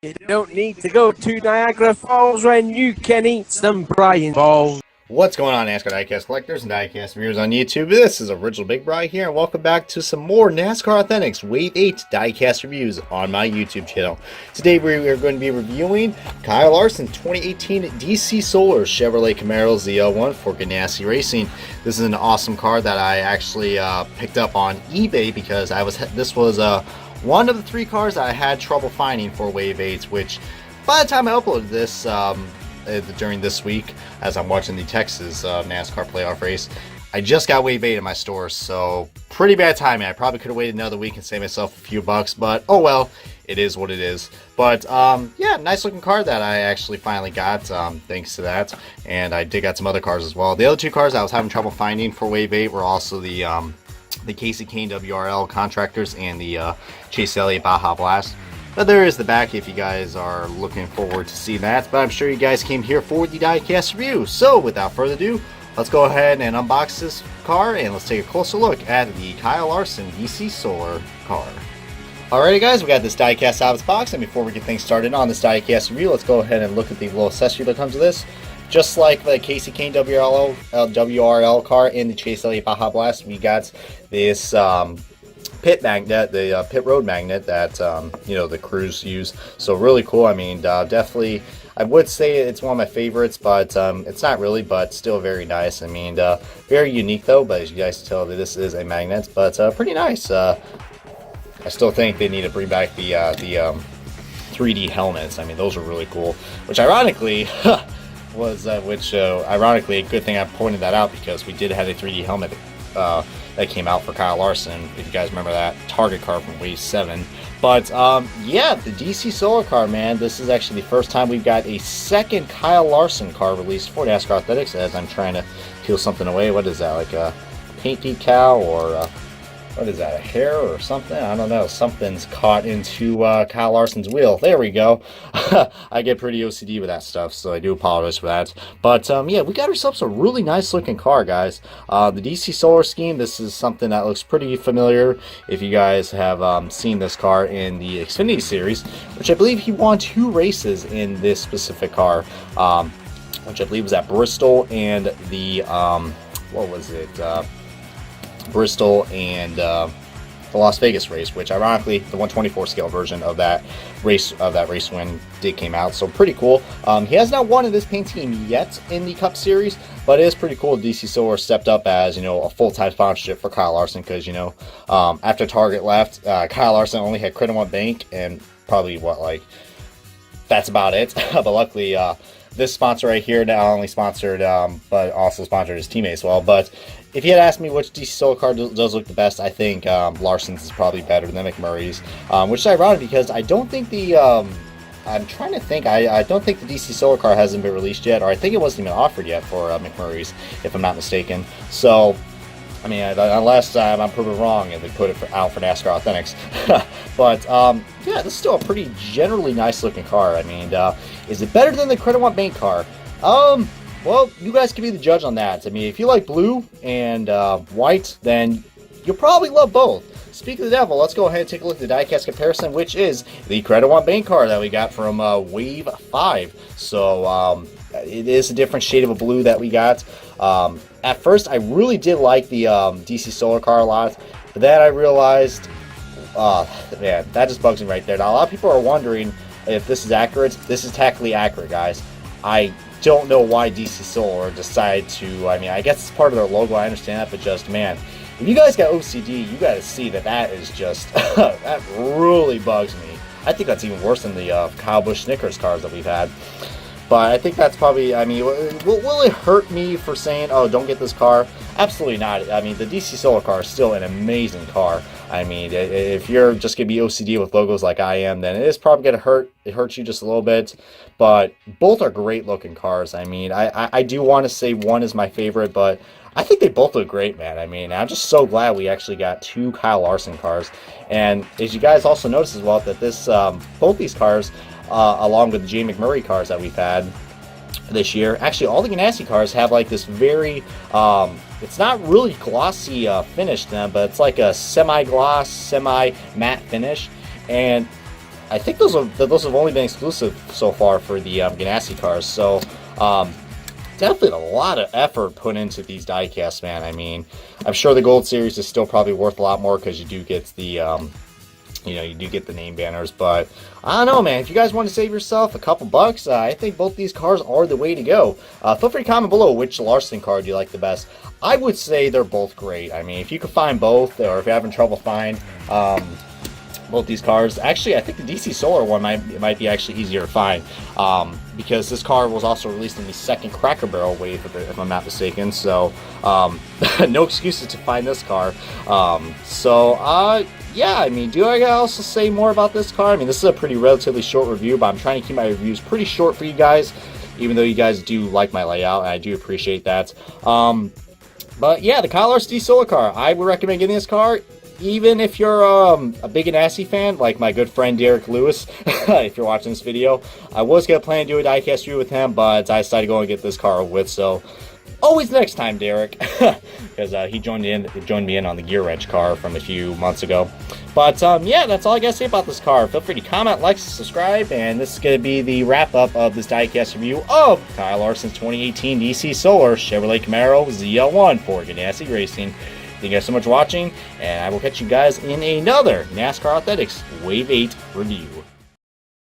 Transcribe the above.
You don't need to go to Niagara Falls when you can eat some Brian balls. What's going on, NASCAR diecast collectors and diecast viewers on YouTube? This is Original Big Bri here, and welcome back to some more NASCAR Authentics Wave 8 diecast reviews on my YouTube channel. Today we are going to be reviewing Kyle Larson 2018 DC Solar Chevrolet Camaro ZL1 for Ganassi Racing. This is an awesome car that I actually picked up on eBay because this was one of the three cars that I had trouble finding for Wave 8, which by the time I uploaded this during this week, as I'm watching the Texas NASCAR playoff race, I just got Wave 8 in my stores, so pretty bad timing. I probably could have waited another week and saved myself a few bucks, but oh well, it is what it is. But yeah, nice looking car that I actually finally got, thanks to that. And I did got some other cars as well. The other two cars I was having trouble finding for Wave 8 were also the Casey Kane WRL Contractors and the Chase Elliott Baja Blast. But there is the back if you guys are looking forward to see that. But I'm sure you guys came here for the diecast review. So without further ado, let's go ahead and unbox this car and let's take a closer look at the Kyle Larson DC Solar car. Alrighty guys, we got this diecast out of its box, and before we get things started on this diecast review, let's go ahead and look at the little accessory that comes with this. Just like the Casey Kane WRL car in the Chase Elliott Baja Blast, we got this pit magnet, the pit road magnet that the crews use. So really cool. I mean, definitely, I would say it's one of my favorites, but it's not really, but still very nice. I mean, very unique though. But as you guys can tell, this is a magnet, but pretty nice. I still think they need to bring back the 3D helmets. I mean, those are really cool. Which ironically ironically, a good thing I pointed that out because we did have a 3D helmet that came out for Kyle Larson, if you guys remember that Target car from Wave 7. But yeah, the DC Solar car, man, this is actually the first time we've got a second Kyle Larson car released for NASCAR Authentics, as I'm trying to peel something away. What is that, like a paint decal or what is that, a hair or something? I don't know. Something's caught into Kyle Larson's wheel. There we go. I get pretty OCD with that stuff, so I do apologize for that. But yeah, we got ourselves a really nice looking car, guys. The DC Solar scheme, this is something that looks pretty familiar if you guys have seen this car in the Xfinity Series, which I believe he won 2 races in this specific car, which I believe was at Bristol and the, what was it? Bristol and the Las Vegas race, which ironically the 124 scale version of that race win came out, so pretty cool. He has not won in this paint team yet in the Cup Series, but it is pretty cool. DC Solar stepped up as a full-time sponsorship for Kyle Larson because after Target left, Kyle Larson only had Credit One Bank and probably that's about it. But luckily, this sponsor right here not only sponsored, but also sponsored his teammate as well. But if you had asked me which DC Solar car does look the best, I think Larson's is probably better than McMurray's, which is ironic because I don't think I'm trying to think, I don't think the DC Solar car hasn't been released yet, or I think it wasn't even offered yet for McMurray's, if I'm not mistaken. So, I mean, unless I'm proven wrong and they put it out for NASCAR Authentics. But, yeah, this is still a pretty generally nice looking car. I mean, is it better than the Credit One Bank car? Well, you guys can be the judge on that. I mean, if you like blue and white, then you'll probably love both. Speaking of the devil, let's go ahead and take a look at the diecast comparison, which is the Credit One Bank car that we got from Wave 5. So, it is a different shade of a blue that we got. At first, I really did like the DC Solar car a lot, but then I realized, man, that just bugs me right there. Now, a lot of people are wondering if this is accurate. This is tactically accurate, guys. I don't know why DC Solar decided to, I mean, I guess it's part of their logo, I understand that, but just, man, if you guys got OCD, you got to see that is just, that really bugs me. I think that's even worse than the Kyle Busch Snickers cars that we've had. But I think that's probably, I mean, will it hurt me for saying, oh, don't get this car? Absolutely not. I mean, the DC Solar car is still an amazing car. I mean, if you're just going to be OCD with logos like I am, then it is probably going to hurt. It hurts you just a little bit. But both are great looking cars. I mean, I do want to say one is my favorite, but I think they both look great, man. I mean, I'm just so glad we actually got 2 Kyle Larson cars. And as you guys also notice as well, that this both these cars, along with the Jay McMurray cars that we've had this year, actually all the Ganassi cars have like this very, it's not really glossy finish to them, but it's like a semi-gloss, semi-matte finish. And I think those have only been exclusive so far for the Ganassi cars. So definitely a lot of effort put into these diecasts, man. I mean, I'm sure the Gold Series is still probably worth a lot more because you do get the you do get the name banners, but I don't know, man. If you guys want to save yourself a couple bucks, I think both these cars are the way to go. Feel free to comment below which Larson card you like the best. I would say they're both great. I mean, if you could find both, or if you're having trouble finding both these cars, actually, I think the DC Solar one might be actually easier to find, because this car was also released in the second Cracker Barrel wave, if I'm not mistaken. So, no excuses to find this car. Yeah, I mean, do I also say more about this car? I mean, this is a pretty relatively short review, but I'm trying to keep my reviews pretty short for you guys, even though you guys do like my layout, and I do appreciate that. But yeah, the Kyle Larson Solar car, I would recommend getting this car, even if you're a big Ganassi fan, like my good friend Derek Lewis. If you're watching this video, I was going to plan to do a diecast review with him, but I decided to go and get this car with, so always next time, Derek, because he joined me in on the gear wrench car from a few months ago. But yeah, that's all I got to say about this car. Feel free to comment, like, subscribe, and this is going to be the wrap up of this diecast review of Kyle Larson's 2018 DC Solar Chevrolet Camaro ZL1 for Ganassi Racing. Thank you guys so much for watching, and I will catch you guys in another NASCAR Athletics Wave 8 review.